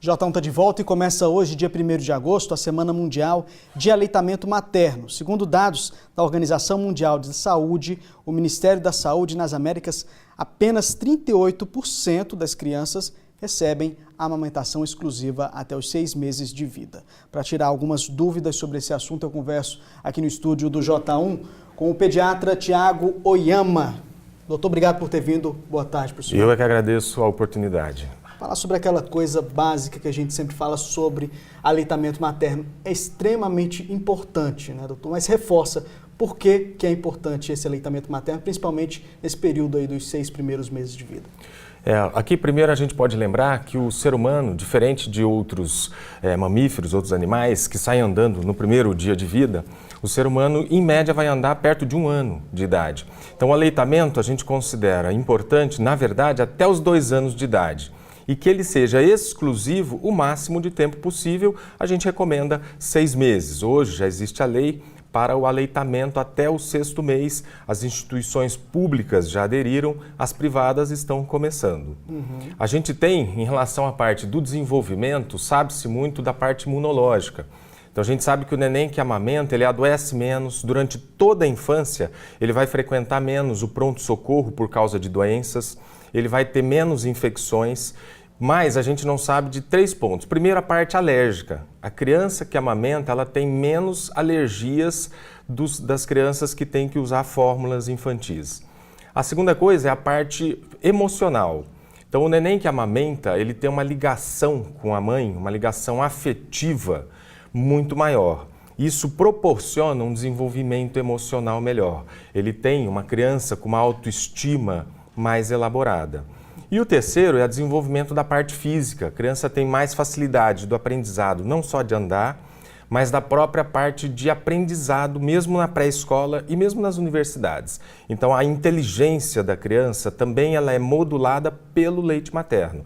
J1 está de volta e começa hoje, dia 1º de agosto, a Semana Mundial de Aleitamento Materno. Segundo dados da Organização Mundial de Saúde, o Ministério da Saúde nas Américas, apenas 38% das crianças recebem a amamentação exclusiva até os 6 meses de vida. Para tirar algumas dúvidas sobre esse assunto, eu converso aqui no estúdio do J1 com o pediatra Tiago Oyama. Doutor, obrigado por ter vindo. Boa tarde para o senhor. Eu é que agradeço a oportunidade. Falar sobre aquela coisa básica que a gente sempre fala sobre aleitamento materno é extremamente importante, né, doutor? Mas reforça por que é importante esse aleitamento materno, principalmente nesse período aí dos 6 primeiros meses de vida. Aqui primeiro a gente pode lembrar que o ser humano, diferente de outros mamíferos, outros animais que saem andando no primeiro dia de vida, o ser humano em média vai andar perto de 1 ano de idade. Então o aleitamento a gente considera importante, na verdade, até os 2 anos de idade. E que ele seja exclusivo o máximo de tempo possível, a gente recomenda 6 meses. Hoje já existe a lei para o aleitamento até o 6º mês. As instituições públicas já aderiram, as privadas estão começando. A gente tem, em relação à parte do desenvolvimento, sabe-se muito da parte imunológica. Então a gente sabe que o neném que amamenta, ele adoece menos, durante toda a infância ele vai frequentar menos o pronto-socorro por causa de doenças, ele vai ter menos infecções, mas a gente não sabe de 3 pontos. Primeiro, a parte alérgica. A criança que amamenta, ela tem menos alergias das crianças que têm que usar fórmulas infantis. A segunda coisa é a parte emocional. Então o neném que amamenta, ele tem uma ligação com a mãe, uma ligação afetiva muito maior. Isso proporciona um desenvolvimento emocional melhor. Ele tem uma criança com uma autoestima mais elaborada. E o terceiro é o desenvolvimento da parte física. A criança tem mais facilidade do aprendizado, não só de andar, mas da própria parte de aprendizado, mesmo na pré-escola e mesmo nas universidades. Então a inteligência da criança também ela é modulada pelo leite materno.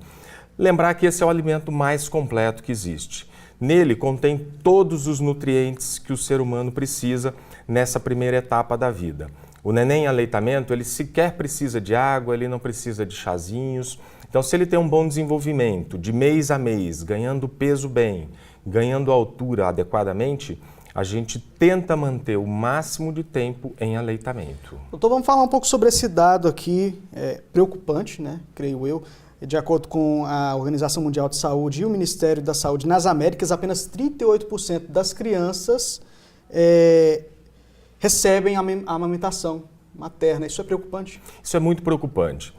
Lembrar que esse é o alimento mais completo que existe. Nele contém todos os nutrientes que o ser humano precisa nessa primeira etapa da vida. O neném em aleitamento, ele sequer precisa de água, ele não precisa de chazinhos. Então, se ele tem um bom desenvolvimento de mês a mês, ganhando peso bem, ganhando altura adequadamente, a gente tenta manter o máximo de tempo em aleitamento. Doutor, vamos falar um pouco sobre esse dado aqui, preocupante, né, creio eu. De acordo com a Organização Mundial de Saúde e o Ministério da Saúde nas Américas, apenas 38% das crianças recebem a amamentação materna. Isso é preocupante? Isso é muito preocupante.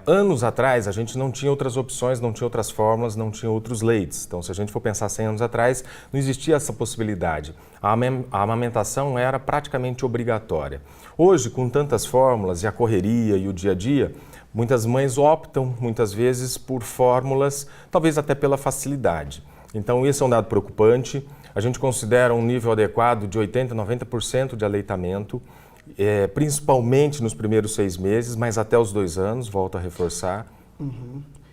Anos atrás, a gente não tinha outras opções, não tinha outras fórmulas, não tinha outros leites. Então, se a gente for pensar 100 anos atrás, não existia essa possibilidade. A amamentação era praticamente obrigatória. Hoje, com tantas fórmulas e a correria e o dia a dia, muitas mães optam, muitas vezes, por fórmulas, talvez até pela facilidade. Então, esse é um dado preocupante. A gente considera um nível adequado de 80% a 90% de aleitamento, principalmente nos primeiros 6 meses, mas até os 2 anos, volto a reforçar.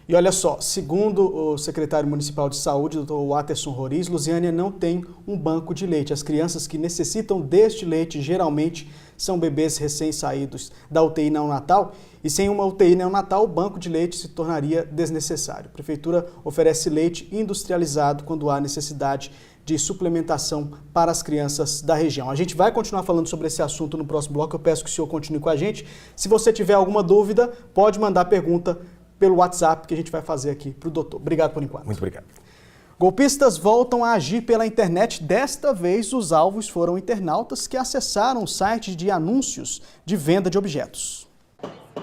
E olha só, segundo o secretário municipal de saúde, Dr. Waterson Roriz, Lusiânia não tem um banco de leite. As crianças que necessitam deste leite geralmente são bebês recém-saídos da UTI neonatal e sem uma UTI neonatal o banco de leite se tornaria desnecessário. A prefeitura oferece leite industrializado quando há necessidade de suplementação para as crianças da região. A gente vai continuar falando sobre esse assunto no próximo bloco. Eu peço que o senhor continue com a gente. Se você tiver alguma dúvida, pode mandar pergunta pelo WhatsApp que a gente vai fazer aqui para o doutor. Obrigado por enquanto. Muito obrigado. Golpistas voltam a agir pela internet. Desta vez, os alvos foram internautas que acessaram sites de anúncios de venda de objetos.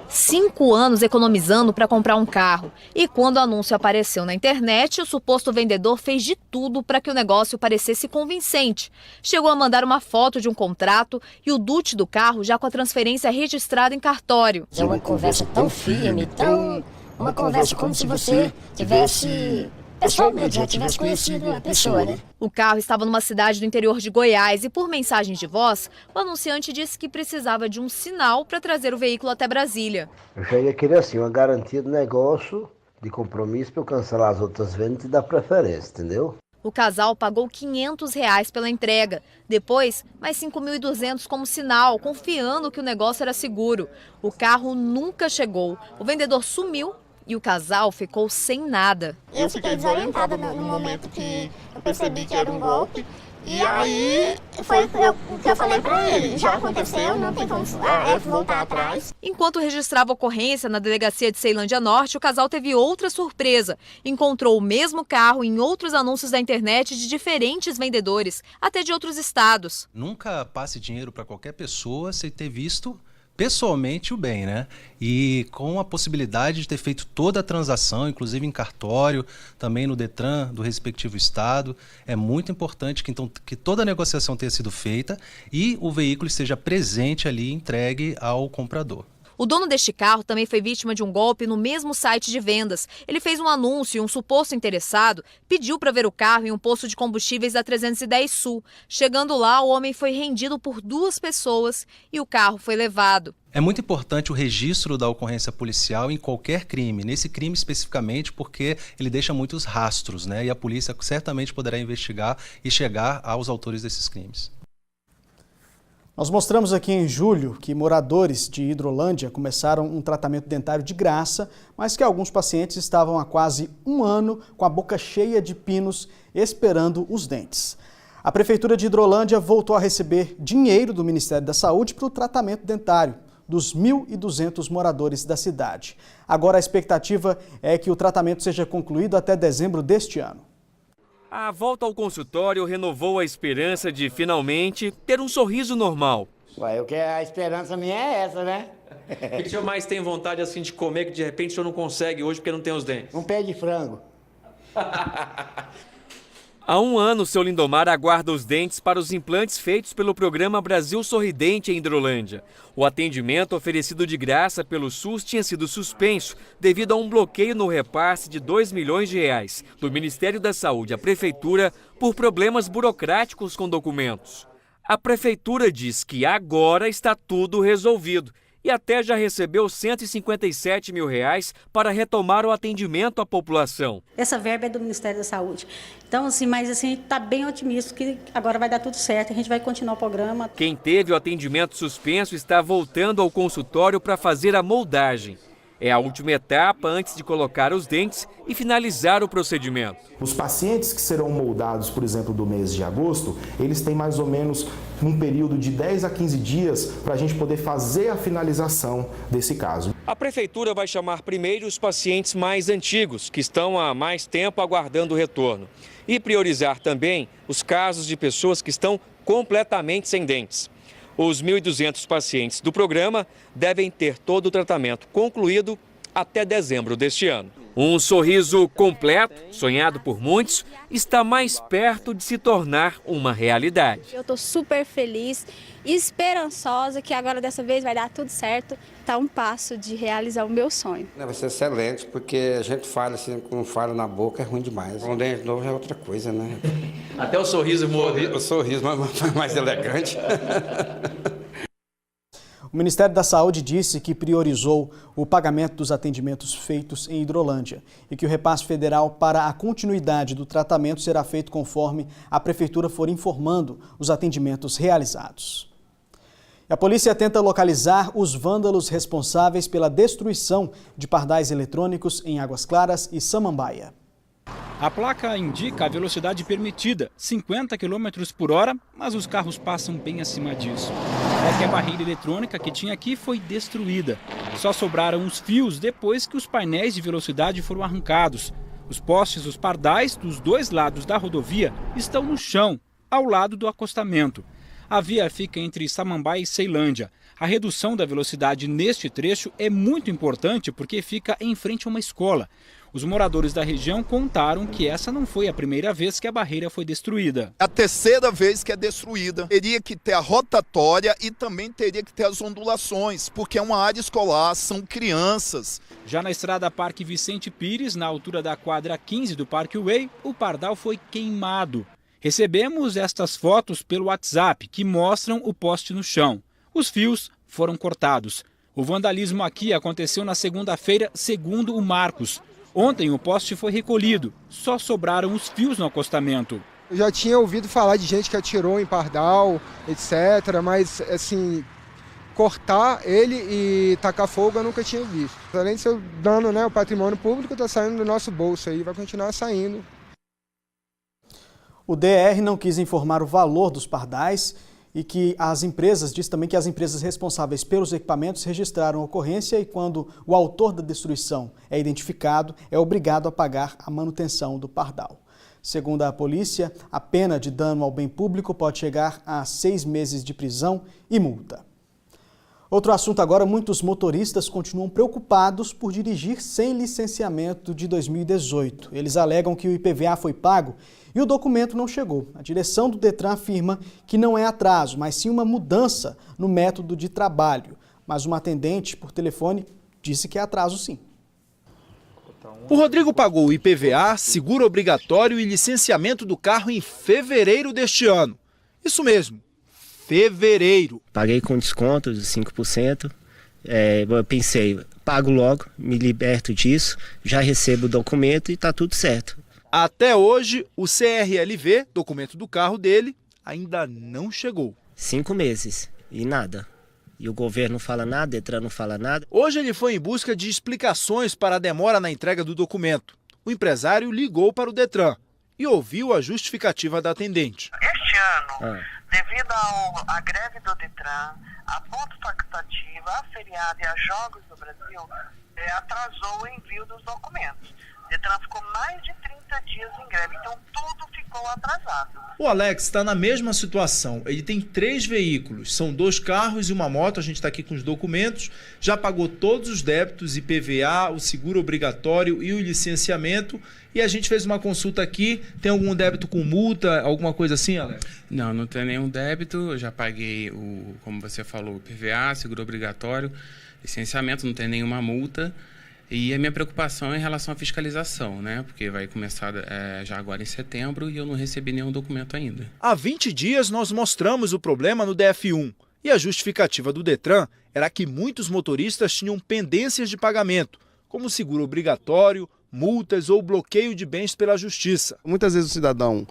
5 anos economizando para comprar um carro. E quando o anúncio apareceu na internet, o suposto vendedor fez de tudo para que o negócio parecesse convincente. Chegou a mandar uma foto de um contrato e o DUT do carro já com a transferência registrada em cartório. É uma conversa tão firme, uma conversa como se você tivesse pessoalmente já tivesse conhecido a pessoa, né? O carro estava numa cidade do interior de Goiás e, por mensagem de voz, o anunciante disse que precisava de um sinal para trazer o veículo até Brasília. Eu já ia querer assim, uma garantia de negócio, de compromisso para eu cancelar as outras vendas e dar preferência, entendeu? O casal pagou R$ 500 pela entrega. Depois, mais R$ 5.200 como sinal, confiando que o negócio era seguro. O carro nunca chegou. O vendedor sumiu E o casal ficou sem nada. Eu fiquei desorientada no momento que eu percebi que era um golpe. E aí foi o que eu falei pra ele, já aconteceu, não tem como voltar atrás. Enquanto registrava a ocorrência na delegacia de Ceilândia Norte, o casal teve outra surpresa. Encontrou o mesmo carro em outros anúncios da internet de diferentes vendedores, até de outros estados. Nunca passe dinheiro para qualquer pessoa sem ter visto pessoalmente o bem, né? E com a possibilidade de ter feito toda a transação, inclusive em cartório, também no Detran do respectivo estado, é muito importante que toda a negociação tenha sido feita e o veículo esteja presente ali, entregue ao comprador. O dono deste carro também foi vítima de um golpe no mesmo site de vendas. Ele fez um anúncio e um suposto interessado pediu para ver o carro em um posto de combustíveis da 310 Sul. Chegando lá, o homem foi rendido por 2 pessoas e o carro foi levado. É muito importante o registro da ocorrência policial em qualquer crime, nesse crime especificamente porque ele deixa muitos rastros, né? E a polícia certamente poderá investigar e chegar aos autores desses crimes. Nós mostramos aqui em julho que moradores de Hidrolândia começaram um tratamento dentário de graça, mas que alguns pacientes estavam há quase 1 ano com a boca cheia de pinos esperando os dentes. A Prefeitura de Hidrolândia voltou a receber dinheiro do Ministério da Saúde para o tratamento dentário dos 1.200 moradores da cidade. Agora a expectativa é que o tratamento seja concluído até dezembro deste ano. A volta ao consultório renovou a esperança de, finalmente, ter um sorriso normal. A esperança minha é essa, né? O que o senhor mais tem vontade assim de comer que de repente o senhor não consegue hoje porque não tem os dentes? Um pé de frango. Há 1 ano, o seu Lindomar aguarda os dentes para os implantes feitos pelo programa Brasil Sorridente em Hidrolândia. O atendimento oferecido de graça pelo SUS tinha sido suspenso devido a um bloqueio no repasse de R$2 milhões do Ministério da Saúde à Prefeitura por problemas burocráticos com documentos. A Prefeitura diz que agora está tudo resolvido e até já recebeu R$157 mil para retomar o atendimento à população. Essa verba é do Ministério da Saúde. Então, mas está bem otimista que agora vai dar tudo certo, a gente vai continuar o programa. Quem teve o atendimento suspenso está voltando ao consultório para fazer a moldagem. É a última etapa antes de colocar os dentes e finalizar o procedimento. Os pacientes que serão moldados, por exemplo, do mês de agosto, eles têm mais ou menos um período de 10 a 15 dias para a gente poder fazer a finalização desse caso. A Prefeitura vai chamar primeiro os pacientes mais antigos, que estão há mais tempo aguardando o retorno. E priorizar também os casos de pessoas que estão completamente sem dentes. Os 1.200 pacientes do programa devem ter todo o tratamento concluído até dezembro deste ano. Um sorriso completo, sonhado por muitos, está mais perto de se tornar uma realidade. Eu estou super feliz e esperançosa que agora dessa vez vai dar tudo certo. Está um passo de realizar o meu sonho. Vai ser excelente, porque a gente fala assim, com falha na boca é ruim demais. Um dente novo é outra coisa, né? Até o sorriso muda. O sorriso mais elegante. O Ministério da Saúde disse que priorizou o pagamento dos atendimentos feitos em Hidrolândia e que o repasse federal para a continuidade do tratamento será feito conforme a Prefeitura for informando os atendimentos realizados. A polícia tenta localizar os vândalos responsáveis pela destruição de pardais eletrônicos em Águas Claras e Samambaia. A placa indica a velocidade permitida, 50 km por hora, mas os carros passam bem acima disso. É que a barreira eletrônica que tinha aqui foi destruída. Só sobraram os fios depois que os painéis de velocidade foram arrancados. Os postes dos pardais dos 2 lados da rodovia estão no chão, ao lado do acostamento. A via fica entre Samambaia e Ceilândia. A redução da velocidade neste trecho é muito importante porque fica em frente a uma escola. Os moradores da região contaram que essa não foi a primeira vez que a barreira foi destruída. A terceira vez que é destruída. Teria que ter a rotatória e também teria que ter as ondulações, porque é uma área escolar, são crianças. Já na estrada Parque Vicente Pires, na altura da quadra 15 do Parkway, o pardal foi queimado. Recebemos estas fotos pelo WhatsApp, que mostram o poste no chão. Os fios foram cortados. O vandalismo aqui aconteceu na segunda-feira, segundo o Marcos. Ontem o poste foi recolhido, só sobraram os fios no acostamento. Eu já tinha ouvido falar de gente que atirou em pardal, etc., mas assim, cortar ele e tacar fogo eu nunca tinha visto. Além de ser dano, né, o patrimônio público está saindo do nosso bolso aí, vai continuar saindo. O DR não quis informar o valor dos pardais e que as empresas, diz também que as empresas responsáveis pelos equipamentos registraram a ocorrência e quando o autor da destruição é identificado, é obrigado a pagar a manutenção do pardal. Segundo a polícia, a pena de dano ao bem público pode chegar a 6 meses de prisão e multa. Outro assunto agora, muitos motoristas continuam preocupados por dirigir sem licenciamento de 2018. Eles alegam que o IPVA foi pago e o documento não chegou. A direção do Detran afirma que não é atraso, mas sim uma mudança no método de trabalho. Mas uma atendente por telefone disse que é atraso sim. O Rodrigo pagou o IPVA, seguro obrigatório e licenciamento do carro em fevereiro deste ano. Isso mesmo, fevereiro. Paguei com desconto de 5%. Eu pensei, pago logo, me liberto disso, já recebo o documento e está tudo certo. Até hoje, o CRLV, documento do carro dele, ainda não chegou. 5 meses e nada. E o governo não fala nada, o Detran não fala nada. Hoje ele foi em busca de explicações para a demora na entrega do documento. O empresário ligou para o Detran e ouviu a justificativa da atendente. Este ano, devido à greve do Detran, a ponto facultativa, a feriado e a Jogos do Brasil, atrasou o envio dos documentos. O Detran ficou mais de 30 dias em greve, então tudo ficou atrasado. O Alex está na mesma situação. Ele tem 3 veículos, são 2 carros e uma moto. A gente está aqui com os documentos. Já pagou todos os débitos, IPVA, o seguro obrigatório e o licenciamento. E a gente fez uma consulta aqui. Tem algum débito com multa, alguma coisa assim, Alex? Não, não tem nenhum débito. Eu já paguei como você falou, o IPVA, seguro obrigatório, licenciamento, não tem nenhuma multa. E a minha preocupação é em relação à fiscalização, né? Porque vai começar já agora em setembro e eu não recebi nenhum documento ainda. Há 20 dias nós mostramos o problema no DF1 e a justificativa do Detran era que muitos motoristas tinham pendências de pagamento, como seguro obrigatório, multas ou bloqueio de bens pela justiça. Muitas vezes o cidadão,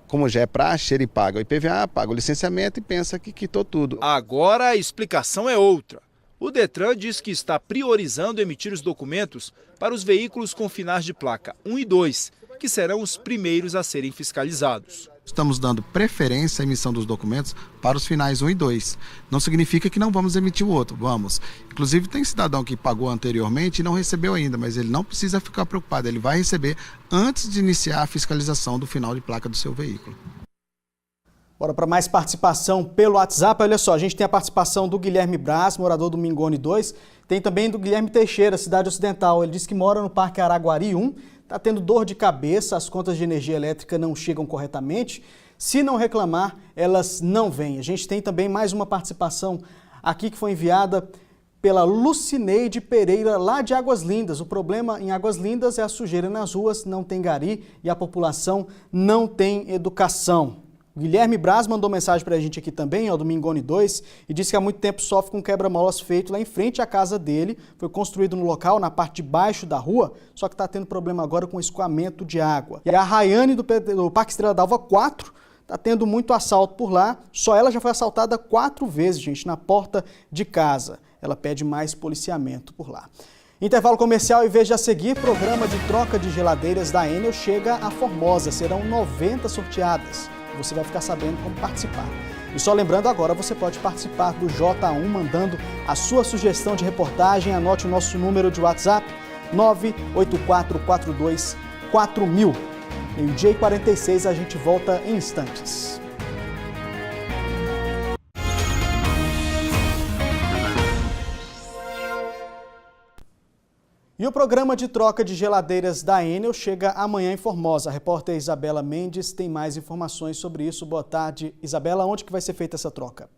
como já é praxe, ele paga o IPVA, paga o licenciamento e pensa que quitou tudo. Agora a explicação é outra. O Detran diz que está priorizando emitir os documentos para os veículos com finais de placa 1 e 2, que serão os primeiros a serem fiscalizados. Estamos dando preferência à emissão dos documentos para os finais 1 e 2. Não significa que não vamos emitir o outro, vamos. Inclusive tem cidadão que pagou anteriormente e não recebeu ainda, mas ele não precisa ficar preocupado, ele vai receber antes de iniciar a fiscalização do final de placa do seu veículo. Bora para mais participação pelo WhatsApp. Olha só, a gente tem a participação do Guilherme Braz, morador do Mingone 2. Tem também do Guilherme Teixeira, cidade ocidental. Ele diz que mora no Parque Araguari 1, está tendo dor de cabeça, as contas de energia elétrica não chegam corretamente. Se não reclamar, elas não vêm. A gente tem também mais uma participação aqui que foi enviada pela Lucineide Pereira, lá de Águas Lindas. O problema em Águas Lindas é a sujeira nas ruas, não tem gari e a população não tem educação. Guilherme Braz mandou mensagem para a gente aqui também, do Mingone 2, e disse que há muito tempo sofre com quebra-molas feito lá em frente à casa dele. Foi construído no local, na parte de baixo da rua, só que está tendo problema agora com escoamento de água. E a Rayane do Parque Estrela d'Alva 4 está tendo muito assalto por lá. Só ela já foi assaltada 4 vezes, gente, na porta de casa. Ela pede mais policiamento por lá. Intervalo comercial e veja a seguir, programa de troca de geladeiras da Enel chega a Formosa. Serão 90 sorteadas. Você vai ficar sabendo como participar. E só lembrando, agora você pode participar do J1 mandando a sua sugestão de reportagem. Anote o nosso número de WhatsApp, 984424000. Meio-dia e 46, a gente volta em instantes. E o programa de troca de geladeiras da Enel chega amanhã em Formosa. A repórter Isabela Mendes tem mais informações sobre isso. Boa tarde, Isabela. Onde que vai ser feita essa troca?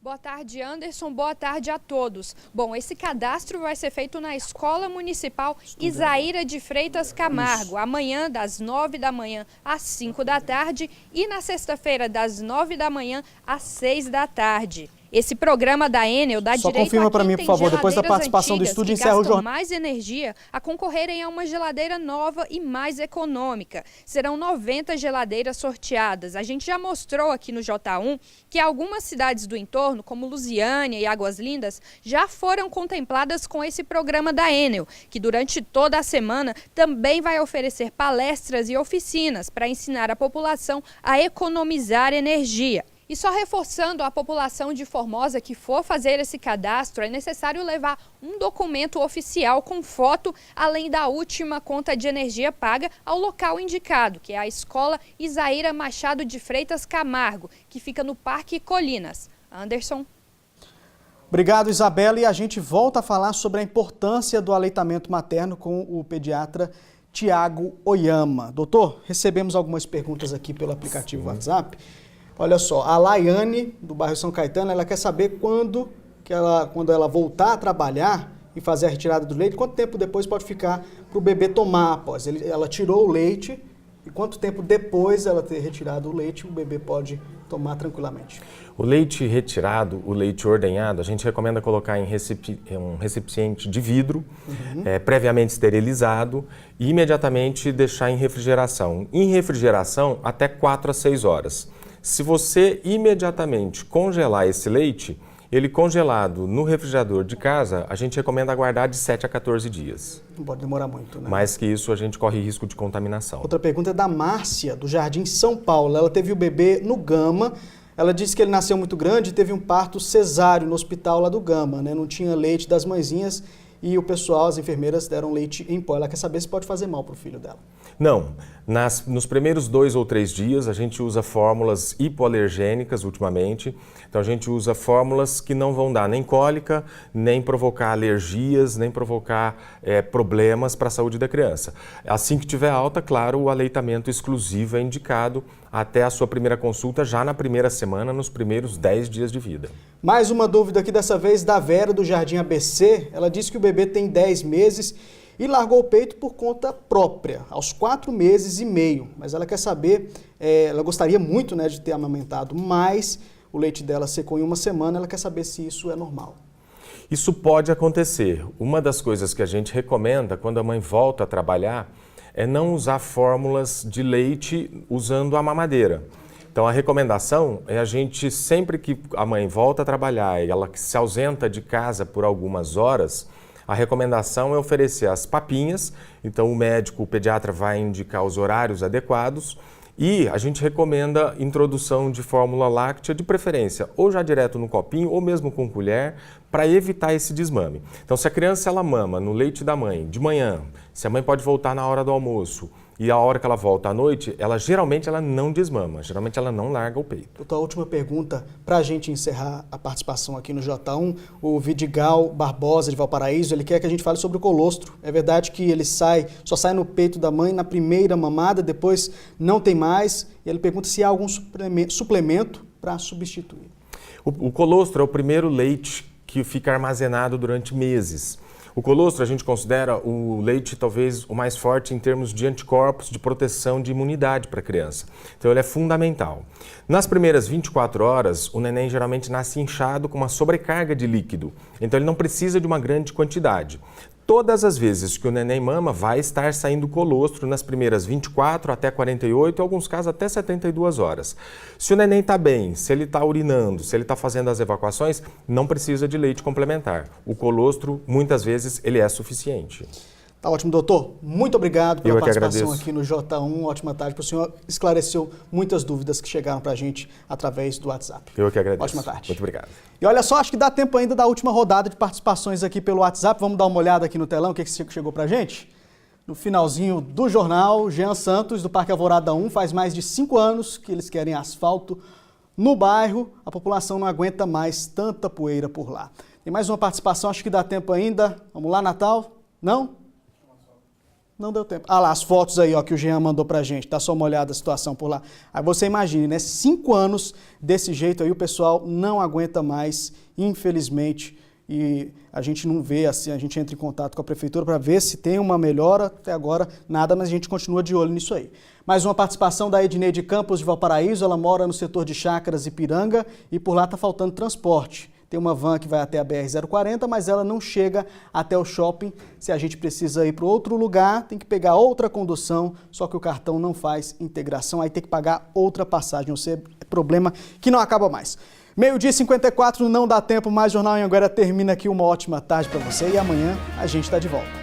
Boa tarde, Anderson. Boa tarde a todos. Bom, esse cadastro vai ser feito na Escola Municipal Isaíra de Freitas Camargo, amanhã das 9 da manhã às 5 da tarde e na sexta-feira das 9 da manhã às 6 da tarde. Esse programa da Enel dá Só direito confirma a para quem mim, tem por favor, depois da geladeiras participação do antigas estúdio, que encerra o gastam jornal. mais energia a concorrerem a uma geladeira nova e mais econômica. Serão 90 geladeiras sorteadas. A gente já mostrou aqui no J1 que algumas cidades do entorno, como Lusiânia e Águas Lindas, já foram contempladas com esse programa da Enel, que durante toda a semana também vai oferecer palestras e oficinas para ensinar a população a economizar energia. E só reforçando a população de Formosa que for fazer esse cadastro, é necessário levar um documento oficial com foto, além da última conta de energia paga ao local indicado, que é a Escola Isaíra Machado de Freitas Camargo, que fica no Parque Colinas. Anderson. Obrigado, Isabela. E a gente volta a falar sobre a importância do aleitamento materno com o pediatra Tiago Oyama. Doutor, recebemos algumas perguntas aqui pelo aplicativo WhatsApp. Olha só, a Laiane, do bairro São Caetano, ela quer saber quando ela voltar a trabalhar e fazer a retirada do leite, quanto tempo depois pode ficar para o bebê tomar após. Ela tirou o leite e quanto tempo depois ela ter retirado o leite, o bebê pode tomar tranquilamente. O leite retirado, o leite ordenhado, a gente recomenda colocar em um recipiente de vidro, previamente esterilizado, e imediatamente deixar em refrigeração. Em refrigeração, até 4 a 6 horas. Se você imediatamente congelar esse leite, ele congelado no refrigerador de casa, a gente recomenda guardar de 7 a 14 dias. Não pode demorar muito, né? Mais que isso, a gente corre risco de contaminação. Outra pergunta é da Márcia, do Jardim São Paulo. Ela teve o bebê no Gama. Ela disse que ele nasceu muito grande e teve um parto cesáreo no hospital lá do Gama, né? Não tinha leite das mãezinhas e o pessoal, as enfermeiras, deram leite em pó. Ela quer saber se pode fazer mal para o filho dela. Não. Nos primeiros 2 ou 3 dias, a gente usa fórmulas hipoalergênicas ultimamente. Então, a gente usa fórmulas que não vão dar nem cólica, nem provocar alergias, nem provocar problemas para a saúde da criança. Assim que tiver alta, claro, o aleitamento exclusivo é indicado até a sua primeira consulta, já na primeira semana, nos primeiros 10 dias de vida. Mais uma dúvida aqui, dessa vez da Vera, do Jardim ABC. Ela disse que o bebê tem 10 meses e largou o peito por conta própria, aos 4 meses e meio. Mas ela quer saber, ela gostaria muito, né, de ter amamentado, mas o leite dela secou em 1 semana, ela quer saber se isso é normal. Isso pode acontecer. Uma das coisas que a gente recomenda quando a mãe volta a trabalhar é não usar fórmulas de leite usando a mamadeira. Então a recomendação é a gente, sempre que a mãe volta a trabalhar e ela se ausenta de casa por algumas horas, a recomendação é oferecer as papinhas. Então o médico, o pediatra vai indicar os horários adequados e a gente recomenda introdução de fórmula láctea, de preferência ou já direto no copinho ou mesmo com colher, para evitar esse desmame. Então se a criança ela mama no leite da mãe de manhã, se a mãe pode voltar na hora do almoço e a hora que ela volta à noite, geralmente ela não desmama, geralmente ela não larga o peito. Doutor, a última pergunta para a gente encerrar a participação aqui no J1, o Vidigal Barbosa de Valparaíso, ele quer que a gente fale sobre o colostro. É verdade que ele só sai no peito da mãe na primeira mamada, depois não tem mais, e ele pergunta se há algum suplemento para substituir. O colostro é o primeiro leite que fica armazenado durante meses. O colostro a gente considera o leite talvez o mais forte em termos de anticorpos, de proteção de imunidade para a criança. Então ele é fundamental. Nas primeiras 24 horas, o neném geralmente nasce inchado com uma sobrecarga de líquido. Então ele não precisa de uma grande quantidade. Todas as vezes que o neném mama, vai estar saindo colostro nas primeiras 24 até 48, em alguns casos até 72 horas. Se o neném está bem, se ele está urinando, se ele está fazendo as evacuações, não precisa de leite complementar. O colostro, muitas vezes, ele é suficiente. Tá ótimo, doutor. Muito obrigado pela participação agradeço. Aqui no J1. Ótima tarde para o senhor. Esclareceu muitas dúvidas que chegaram para a gente através do WhatsApp. Eu que agradeço. Ótima tarde. Muito obrigado. E olha só, acho que dá tempo ainda da última rodada de participações aqui pelo WhatsApp. Vamos dar uma olhada aqui no telão, o que chegou para a gente? No finalzinho do jornal, Jean Santos, do Parque Alvorada 1, faz mais de 5 anos que eles querem asfalto no bairro. A população não aguenta mais tanta poeira por lá. Tem mais uma participação, acho que dá tempo ainda. Vamos lá, Natal? Não? Não deu tempo. Ah lá, as fotos aí, ó, que o Jean mandou pra gente. Dá só uma olhada a situação por lá. Aí você imagine, né? 5 anos desse jeito aí, o pessoal não aguenta mais, infelizmente. e a gente não vê, assim, a gente entra em contato com a prefeitura para ver se tem uma melhora. Até agora nada, mas a gente continua de olho nisso aí. Mais uma participação da Edneide Campos de Valparaíso. Ela mora no setor de Chácaras Ipiranga e por lá está faltando transporte. Tem uma van que vai até a BR-040, mas ela não chega até o shopping. Se a gente precisa ir para outro lugar, tem que pegar outra condução, só que o cartão não faz integração, aí tem que pagar outra passagem. Ou seja, é problema que não acaba mais. 12h54, não dá tempo mais. Jornal Anhanguera termina aqui. Uma ótima tarde para você e amanhã a gente está de volta.